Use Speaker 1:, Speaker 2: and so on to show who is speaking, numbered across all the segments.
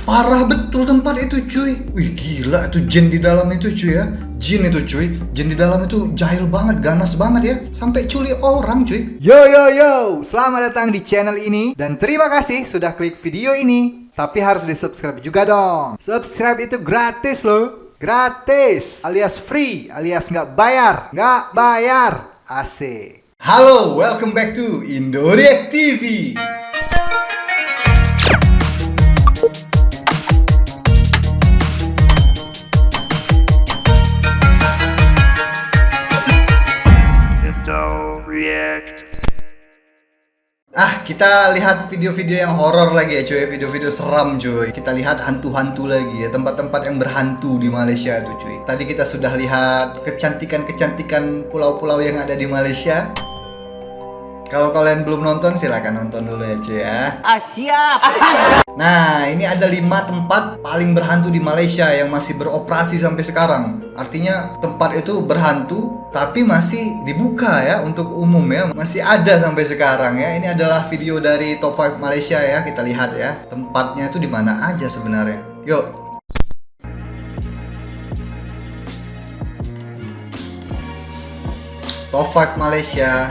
Speaker 1: Parah betul tempat itu cuy. Wih gila itu jin di dalam itu cuy ya. Jin itu cuy. Jin di dalam itu jahil banget, ganas banget ya. Sampai culik orang cuy. Yo yo yo, selamat datang di channel ini. Dan terima kasih sudah klik video ini. Tapi harus di subscribe juga dong. Subscribe itu gratis loh. Gratis alias free, alias nggak bayar. Nggak bayar. Asik. Halo, welcome back to Indoreact TV. Kita lihat video-video yang horor lagi ya cuy, video-video seram cuy. Kita lihat hantu-hantu lagi ya, tempat-tempat yang berhantu di Malaysia tuh cuy. Tadi kita sudah lihat kecantikan-kecantikan pulau-pulau yang ada di Malaysia. Kalau kalian belum nonton silahkan nonton dulu ya cuy ya.
Speaker 2: Siap.
Speaker 1: Nah, ini ada 5 tempat paling berhantu di Malaysia yang masih beroperasi sampai sekarang. Artinya tempat itu berhantu tapi masih dibuka ya untuk umum ya. Masih ada sampai sekarang ya. Ini adalah video dari Top 5 Malaysia ya. Kita lihat ya. Tempatnya itu di mana aja sebenarnya. Yuk. Top 5 Malaysia.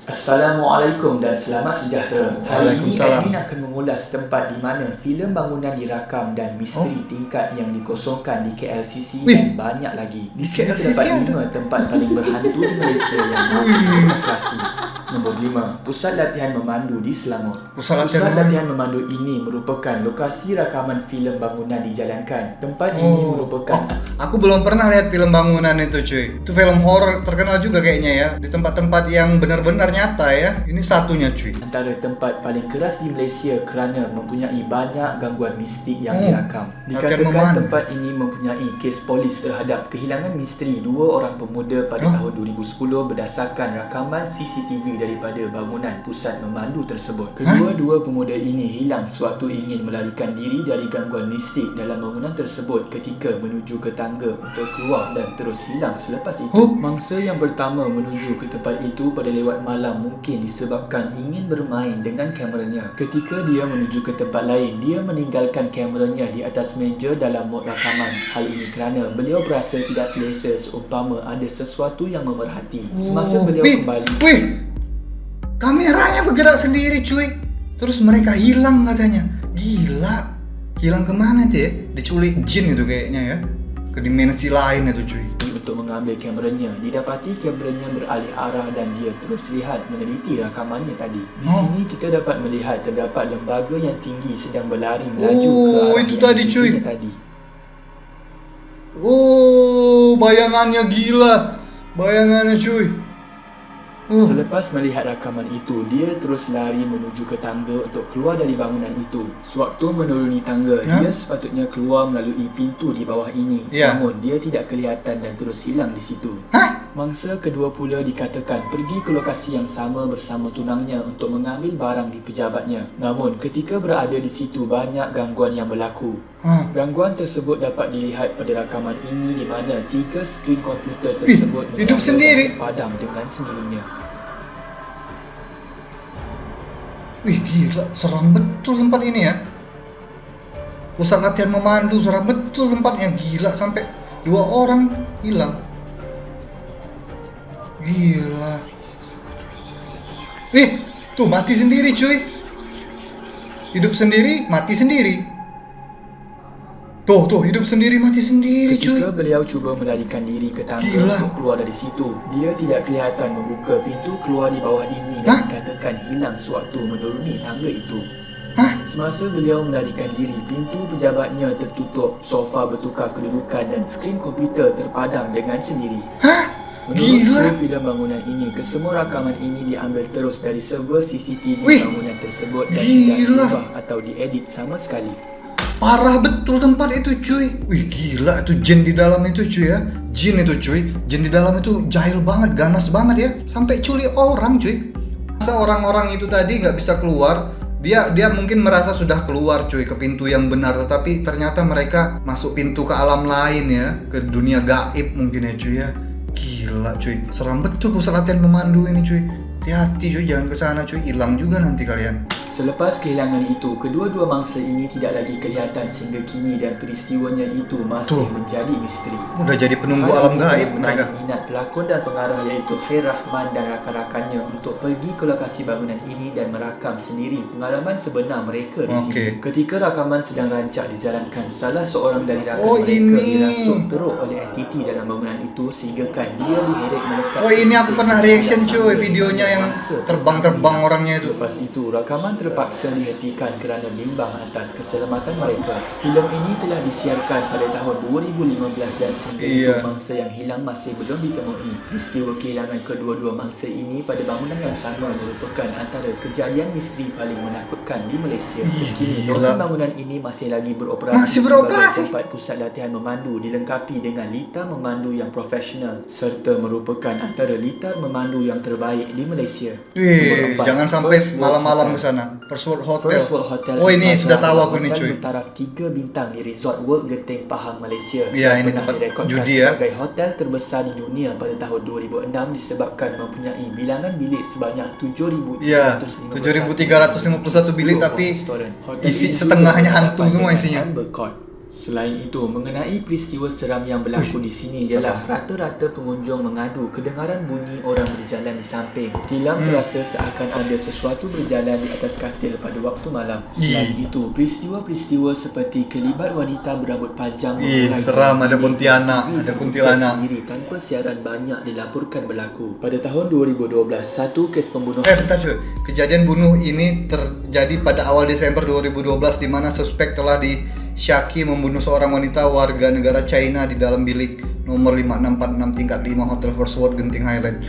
Speaker 3: Assalamualaikum dan selamat sejahtera. Hari ini
Speaker 1: Waalaikumsalam.
Speaker 3: Edwin akan mengulas tempat di mana filem bangunan dirakam dan misteri tingkat yang dikosongkan di KLCC dan banyak lagi. Di sini
Speaker 1: KLCC
Speaker 3: terdapat 5 tempat paling berhantu di Malaysia yang masih beroperasi. Nombor 5, Pusat Latihan Memandu di Selangor.
Speaker 1: Pusat
Speaker 3: Latihan Memandu ini merupakan lokasi rakaman filem bangunan dijalankan. Tempat ini merupakan
Speaker 1: Aku belum pernah lihat film bangunan itu cuy. Itu film horor terkenal juga kayaknya ya. Di tempat-tempat yang benar-benar nyata ya. Ini satunya cuy.
Speaker 3: antara tempat paling keras di Malaysia kerana mempunyai banyak gangguan mistik yang dirakam. Dikatakan tempat ini mempunyai kes polis terhadap kehilangan misteri 2 orang pemuda pada tahun 2010 berdasarkan rakaman CCTV daripada bangunan pusat memandu tersebut. Kedua-dua pemuda ini hilang sewaktu ingin melarikan diri dari gangguan mistik dalam bangunan tersebut ketika menuju ke tangga untuk keluar dan terus hilang selepas itu. Mangsa yang pertama menuju ke tempat itu pada lewat malam mungkin disebabkan ingin bermain dengan kameranya. Ketika dia menuju ke tempat lain, dia meninggalkan kameranya di atas meja dalam mod rakaman. Hal ini kerana beliau berasa tidak selesa seumpama ada sesuatu yang memerhati. Semasa beliau kembali,
Speaker 1: Kameranya bergerak sendiri cuy. Terus mereka hilang katanya. Gila. Hilang kemana tuh ya? Diculik jin itu kayaknya ya. Ke dimensi lain itu cuy.
Speaker 3: untuk mengambil kameranya, didapati kameranya beralih arah dan dia terus lihat meneliti rakamannya tadi. Di sini kita dapat melihat terdapat lembaga yang tinggi sedang berlari melaju ke arah
Speaker 1: itu
Speaker 3: yang
Speaker 1: tadi, cuy.
Speaker 3: ditunjuknya tadi.
Speaker 1: Bayangannya gila. Bayangannya cuy.
Speaker 3: Selepas melihat rakaman itu, dia terus lari menuju ke tangga untuk keluar dari bangunan itu. Sewaktu menuruni tangga, dia sepatutnya keluar melalui pintu di bawah ini. Namun dia tidak kelihatan dan terus hilang di situ. Mangsa kedua pula dikatakan pergi ke lokasi yang sama bersama tunangnya untuk mengambil barang di pejabatnya. Namun ketika berada di situ banyak gangguan yang berlaku. Gangguan tersebut dapat dilihat pada rakaman ini di mana 3 skrin komputer tersebut
Speaker 1: hidup sendiri
Speaker 3: padam dengan sendirinya.
Speaker 1: Wih gila, seram betul tempat ini ya. Pusat latihan memandu, seram betul tempatnya. Gila, sampai 2 orang hilang. Gila. Tuh mati sendiri cuy. Hidup sendiri, mati sendiri. Tuh hidup sendiri, mati sendiri cuy.
Speaker 3: Ketika beliau cuba melarikan diri ke tangga untuk keluar dari situ, dia tidak kelihatan membuka pintu keluar di bawah ini dan dikatakan hilang sewaktu menuruni tangga itu. Semasa beliau melarikan diri, pintu pejabatnya tertutup, sofa bertukar kedudukan dan skrin komputer terpadam dengan sendiri. Menurut kru filem bangunan ini, kesemua rakaman ini diambil terus dari server CCTV bangunan tersebut dan tidak diubah atau diedit sama sekali.
Speaker 1: Parah betul tempat itu cuy. Wih gila, itu jin di dalam itu cuy ya. Jin itu cuy. Jin di dalam itu jahil banget, ganas banget ya. Sampai culik orang cuy. Masa orang-orang itu tadi gak bisa keluar. Dia mungkin merasa sudah keluar cuy ke pintu yang benar, tetapi ternyata mereka masuk pintu ke alam lain ya. Ke dunia gaib mungkin ya cuy ya. Gila cuy, seram betul pusat latihan memandu ini cuy. Hati-hati cuy, jangan kesana cuy, hilang juga nanti kalian.
Speaker 3: Selepas kehilangan itu, kedua-dua mangsa ini tidak lagi kelihatan sehingga kini dan peristiwanya itu masih menjadi misteri.
Speaker 1: Udah jadi penunggu
Speaker 3: Hal
Speaker 1: alam
Speaker 3: ini
Speaker 1: gaib
Speaker 3: telah
Speaker 1: mereka.
Speaker 3: menarik minat pelakon dan pengarah iaitu Khair Rahman dan rakan-rakannya untuk pergi ke lokasi bangunan ini dan merakam sendiri pengalaman sebenar mereka di sini. Ketika rakaman sedang rancak dijalankan, salah seorang dari rakan mereka dirasuk teruk oleh entiti dalam bangunan itu sehingga kan dia diheret melekat.
Speaker 1: Ini aku pernah reaction cuy, videonya yang terbang-terbang orangnya itu.
Speaker 3: Selepas itu, rakaman terpaksa dihentikan kerana bimbang atas keselamatan mereka. Filem ini telah disiarkan pada tahun 2015 dan sehingga itu mangsa yang hilang masih belum ditemui. Peristiwa kehilangan kedua-dua mangsa ini pada bangunan yang sama merupakan antara kejadian misteri paling menakutkan di Malaysia. Kini, kawasan bangunan ini masih lagi beroperasi sebagai tempat pusat latihan memandu dilengkapi dengan litar memandu yang profesional serta merupakan antara litar memandu yang terbaik di Malaysia.
Speaker 1: Jangan sampai malam-malam ke sana. First World Hotel. Ini sudah tahu aku nih cuy.
Speaker 3: Bertaraf 3 bintang di Resort World Genting Pahang, Malaysia.
Speaker 1: Ini
Speaker 3: pernah
Speaker 1: tempat
Speaker 3: direkodkan
Speaker 1: judi ya.
Speaker 3: sebagai hotel terbesar di dunia pada tahun 2006 disebabkan mempunyai bilangan bilik sebanyak
Speaker 1: 7,351 bilik tapi isi setengahnya hantu semua isinya.
Speaker 3: Selain itu, mengenai peristiwa seram yang berlaku di sini ialah rata-rata pengunjung mengadu kedengaran bunyi orang berjalan di samping. Tilam terasa seakan ada sesuatu berjalan di atas katil pada waktu malam. Selain itu, peristiwa-peristiwa seperti kelibat wanita berambut panjang
Speaker 1: seram, ada kuntilanak,
Speaker 3: sendiri tanpa siaran banyak dilaporkan berlaku. Pada tahun 2012, satu kes pembunuhan.
Speaker 1: Bentar cuy. Kejadian bunuh ini terjadi pada awal Desember 2012 di mana suspek telah Syaki membunuh seorang wanita warga negara China di dalam bilik nomor 5646 tingkat 5 Hotel First World Genting Highland.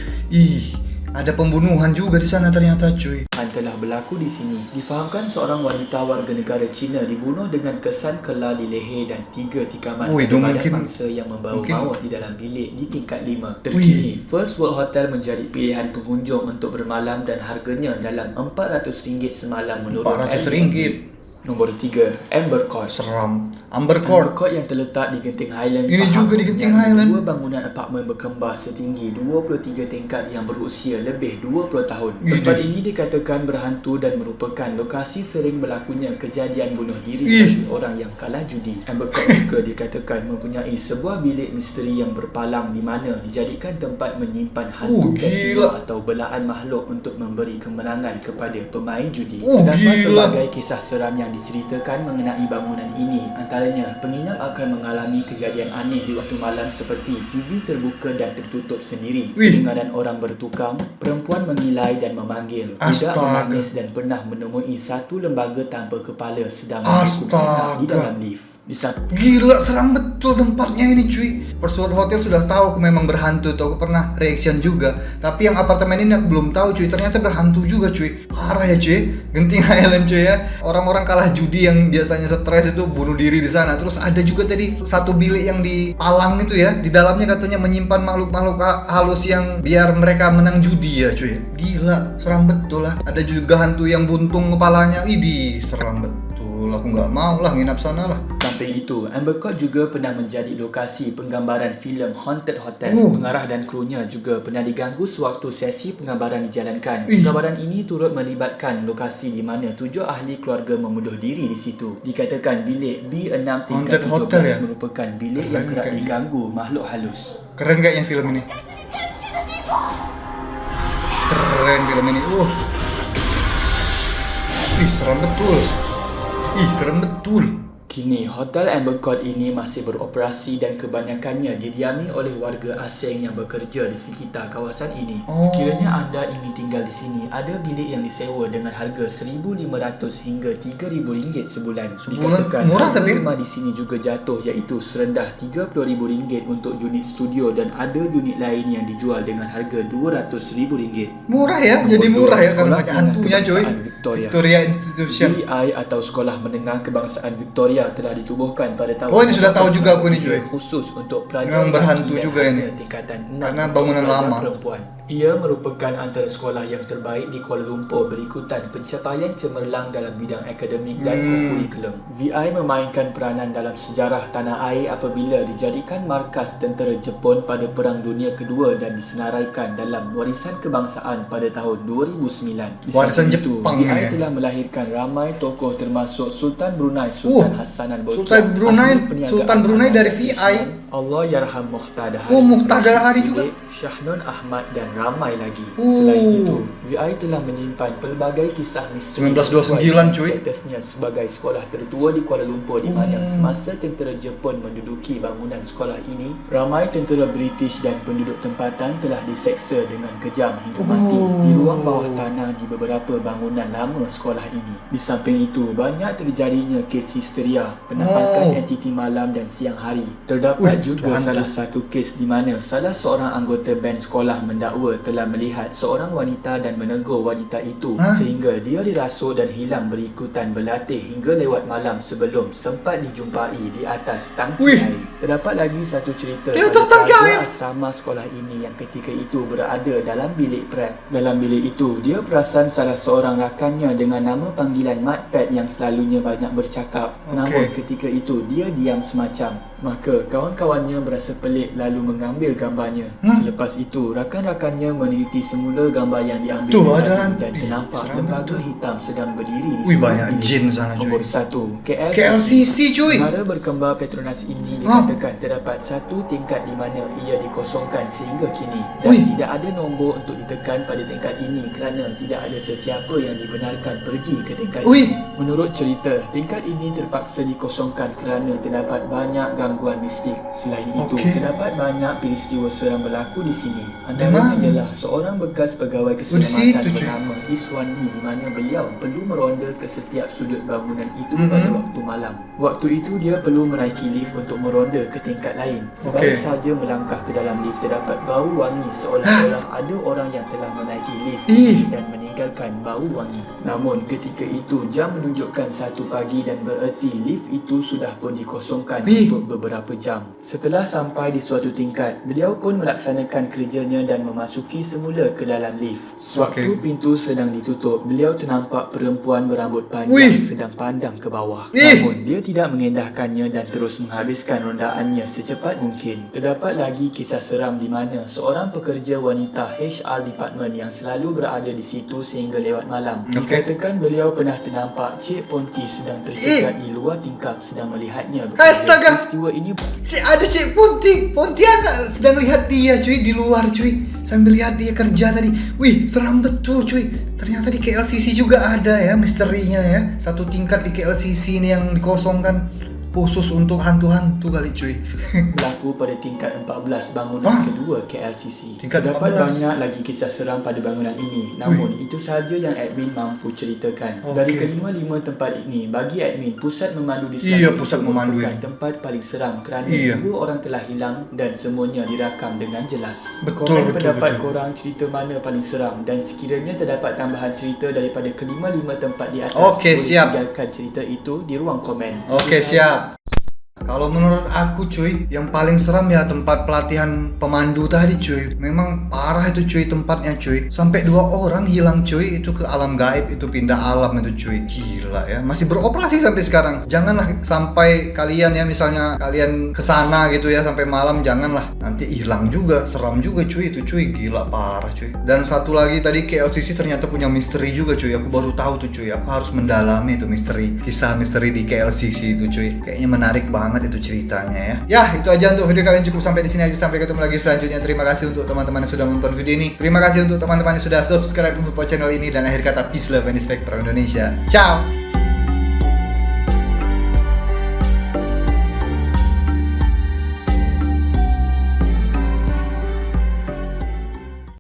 Speaker 1: Ada pembunuhan juga di sana ternyata cuy.
Speaker 3: Telah berlaku di sini. Difahamkan seorang wanita warga negara Cina dibunuh dengan kesan kelar di leher dan 3 tikaman pada badan mangsa yang membau maut di dalam bilik di tingkat 5. Terkini, First World Hotel menjadi pilihan pengunjung untuk bermalam dan harganya dalam RM400 semalam menurut
Speaker 1: RM400.
Speaker 3: Nombor 3, Amber Court.
Speaker 1: Seram. Amber Court
Speaker 3: yang terletak di Genting Highland
Speaker 1: ini
Speaker 3: Pahang,
Speaker 1: juga di Genting Highland.
Speaker 3: Dua bangunan apartmen berkembar setinggi 23 tingkat yang berusia lebih 20 tahun. Tempat ini dikatakan berhantu dan merupakan lokasi sering berlakunya kejadian bunuh diri bagi orang yang kalah judi. Amber Court juga dikatakan mempunyai sebuah bilik misteri yang berpalang di mana dijadikan tempat menyimpan hantu kasino atau belaan makhluk untuk memberi kemenangan kepada pemain judi. Terdapat pelbagai kisah seram yang diceritakan mengenai bangunan ini. Antaranya, penginap akan mengalami kejadian aneh di waktu malam seperti TV terbuka dan tertutup sendiri, kedengaran orang bertukang, perempuan mengilai dan memanggil, budak menangis dan pernah menemui satu lembaga tanpa kepala sedang berkumpul di dalam lift.
Speaker 1: Gila, seram betul tempatnya ini cuy. First World Hotel sudah tahu aku memang berhantu tuh, aku pernah reaction juga. Tapi yang apartemen ini aku belum tahu cuy, ternyata berhantu juga cuy. Parah ya cuy, Genting Highland cuy ya. Orang-orang kalah judi yang biasanya stres itu bunuh diri di sana. Terus ada juga tadi satu bilik yang di palang itu ya, di dalamnya katanya menyimpan makhluk-makhluk halus yang biar mereka menang judi ya cuy. Gila, seram betul lah. Ada juga hantu yang buntung kepalanya. Idih, seram betul. Aku nggak mau lah nginap sana lah.
Speaker 3: Samping itu, Amber Court juga pernah menjadi lokasi penggambaran filem Haunted Hotel. Pengarah dan krunya juga pernah diganggu sewaktu sesi penggambaran dijalankan. Penggambaran ini turut melibatkan lokasi di mana 7 ahli keluarga membunuh diri di situ. Dikatakan bilik B6 tingkat 17 merupakan bilik yang kerap diganggu makhluk halus.
Speaker 1: Keren kayaknya film ini. Keren film ini. Seram betul. Serem betul.
Speaker 3: Kini, Hotel Amber Court ini masih beroperasi dan kebanyakannya didiami oleh warga asing yang bekerja di sekitar kawasan ini. Sekiranya anda ingin tinggal di sini, ada bilik yang disewa dengan harga RM1,500 hingga RM3,000 sebulan. Dikatakan
Speaker 1: murah
Speaker 3: harga
Speaker 1: tapi
Speaker 3: rumah di sini juga jatuh iaitu serendah RM30,000 untuk unit studio dan ada unit lain yang dijual dengan harga RM200,000.
Speaker 1: Murah ya, jadi murah ya karena banyak hantunya cuy. Victoria Institution
Speaker 3: VI atau Sekolah Menengah Kebangsaan Victoria telah ditubuhkan pada tahun
Speaker 1: ini sudah tahu juga aku ini cuy.
Speaker 3: Khusus untuk pelajar
Speaker 1: memang berhantu juga ini
Speaker 3: tingkatan 6
Speaker 1: karena bangunan lama.
Speaker 3: perempuan. Ia merupakan antara sekolah yang terbaik di Kuala Lumpur berikutan pencapaian cemerlang dalam bidang akademik dan kurikulum. VI memainkan peranan dalam sejarah tanah air apabila dijadikan markas tentera Jepun pada Perang Dunia Kedua dan disenaraikan dalam warisan kebangsaan pada tahun 2009. Di
Speaker 1: Warisan
Speaker 3: samping itu,
Speaker 1: Jepang
Speaker 3: VI
Speaker 1: ya.
Speaker 3: telah melahirkan ramai tokoh termasuk Sultan Brunei Sultan Hassanan Bolkiah,
Speaker 1: Sultan Brunei-
Speaker 3: Ahli Perniagaan
Speaker 1: Sultan Brunei dari
Speaker 3: Ahmad
Speaker 1: VI.
Speaker 3: Usman, Allah Yarham Muqtada Hari,
Speaker 1: Oh, Muqtada Hari
Speaker 3: Rashid
Speaker 1: juga.
Speaker 3: Siddiq, Syahnun Ahmad dan ramai lagi. Selain itu, VI telah menyimpan pelbagai kisah misteri
Speaker 1: 1929 cuy.
Speaker 3: statusnya sebagai sekolah tertua di Kuala Lumpur di mana semasa tentera Jepun menduduki bangunan sekolah ini, ramai tentera British dan penduduk tempatan telah diseksa dengan kejam hingga mati di ruang bawah tanah di beberapa bangunan lama sekolah ini. Di samping itu, banyak terjadinya kes histeria, penampakan entiti malam dan siang hari. Terdapat juga salah satu kes di mana salah seorang anggota band sekolah mendakwa telah melihat seorang wanita dan menegur wanita itu sehingga dia dirasuk dan hilang berikutan berlatih hingga lewat malam sebelum sempat dijumpai di atas tangki air. Terdapat lagi satu cerita
Speaker 1: Di atas
Speaker 3: pada
Speaker 1: tangki
Speaker 3: pelajar
Speaker 1: air?
Speaker 3: asrama sekolah ini yang ketika itu berada dalam bilik prep. Dalam bilik itu, dia perasan salah seorang rakannya dengan nama panggilan Matpad yang selalunya banyak bercakap. Namun ketika itu, dia diam semacam. Maka kawan-kawannya berasa pelik lalu mengambil gambarnya. Selepas itu, rakan-rakannya meneliti semula gambar yang diambil
Speaker 1: Tuh,
Speaker 3: tadi
Speaker 1: ada
Speaker 3: dan ternampak lembaga hitam sedang berdiri di
Speaker 1: Wih,
Speaker 3: sebuah
Speaker 1: banyak
Speaker 3: bilik.
Speaker 1: jin sana cuy.
Speaker 3: Nombor 1,
Speaker 1: KLCC cuy.
Speaker 3: Menara berkembar Petronas ini dikatakan terdapat satu tingkat di mana ia dikosongkan sehingga kini dan tidak ada nombor untuk ditekan pada tingkat ini kerana tidak ada sesiapa yang dibenarkan pergi ke tingkat ini. Menurut cerita, tingkat ini terpaksa dikosongkan kerana terdapat banyak gangguan mistik. Selain itu, terdapat banyak peristiwa seram berlaku di sini. Antaranya ialah seorang bekas pegawai keselamatan bernama Iswandi di mana beliau perlu meronda ke setiap sudut bangunan itu pada waktu malam. Waktu itu dia perlu menaiki lift untuk meronda ke tingkat lain. Sebalik saja melangkah ke dalam lift terdapat bau wangi seolah-olah ada orang yang telah menaiki lift dan meninggalkan bau wangi. Namun ketika itu jam menunjukkan 1 pagi dan bererti lift itu sudah pun dikosongkan untuk beberapa jam. Setelah sampai di suatu tingkat, beliau pun melaksanakan kerjanya dan memasuki semula ke dalam lift. Sewaktu pintu sedang ditutup, beliau ternampak perempuan berambut panjang sedang pandang ke bawah. Namun dia tidak mengendahkannya dan terus menghabiskan rondaannya secepat mungkin. Terdapat lagi kisah seram di mana seorang pekerja wanita HR department yang selalu berada di situ sehingga lewat malam. Dikatakan beliau pernah ternampak Cik Ponti sedang tercegat di luar tingkap sedang melihatnya bekerja.
Speaker 1: Astaga.
Speaker 3: Peristiwa ini
Speaker 1: Ada Cik Pontianak sedang lihat dia cuy di luar cuy. Sambil lihat dia kerja tadi. Wih, seram betul cuy. Ternyata di KLCC juga ada ya misterinya ya. Satu tingkat di KLCC ini yang dikosongkan khusus untuk hantu-hantu kali cuy.
Speaker 3: berlaku pada tingkat 14 bangunan kedua KLCC.
Speaker 1: Tingkat
Speaker 3: Terdapat
Speaker 1: 14.
Speaker 3: banyak lagi kisah seram pada bangunan ini. Namun itu sahaja yang admin mampu ceritakan. Dari kelima-lima tempat ini, bagi admin, pusat memandu di Selangor
Speaker 1: pusat
Speaker 3: itu
Speaker 1: memandu
Speaker 3: merupakan
Speaker 1: ini.
Speaker 3: tempat paling seram kerana 2 orang telah hilang dan semuanya dirakam dengan jelas. Komen pendapat korang cerita mana paling seram dan sekiranya terdapat tambahan cerita daripada kelima-lima tempat di atas, boleh tinggalkan cerita itu di ruang komen.
Speaker 1: Siap. Kalau menurut aku cuy, yang paling seram ya tempat pelatihan pemandu tadi cuy. Memang parah itu cuy tempatnya cuy. Sampai 2 orang hilang cuy, itu ke alam gaib, itu pindah alam itu cuy. Gila ya, masih beroperasi sampai sekarang. Janganlah sampai kalian ya misalnya kalian kesana gitu ya sampai malam, janganlah. Nanti hilang juga, seram juga cuy itu cuy. Gila parah cuy. Dan satu lagi tadi KLCC ternyata punya misteri juga cuy. Aku baru tahu tuh cuy. Aku harus mendalami itu misteri, kisah misteri di KLCC itu cuy. Kayaknya menarik banget itu ceritanya ya. Ya, itu aja untuk video kalian, cukup sampai di sini aja. Sampai ketemu lagi selanjutnya. Terima kasih untuk teman-teman yang sudah menonton video ini. Terima kasih untuk teman-teman yang sudah subscribe dan support channel ini, dan akhir kata peace, love and respect para Indonesia. Ciao.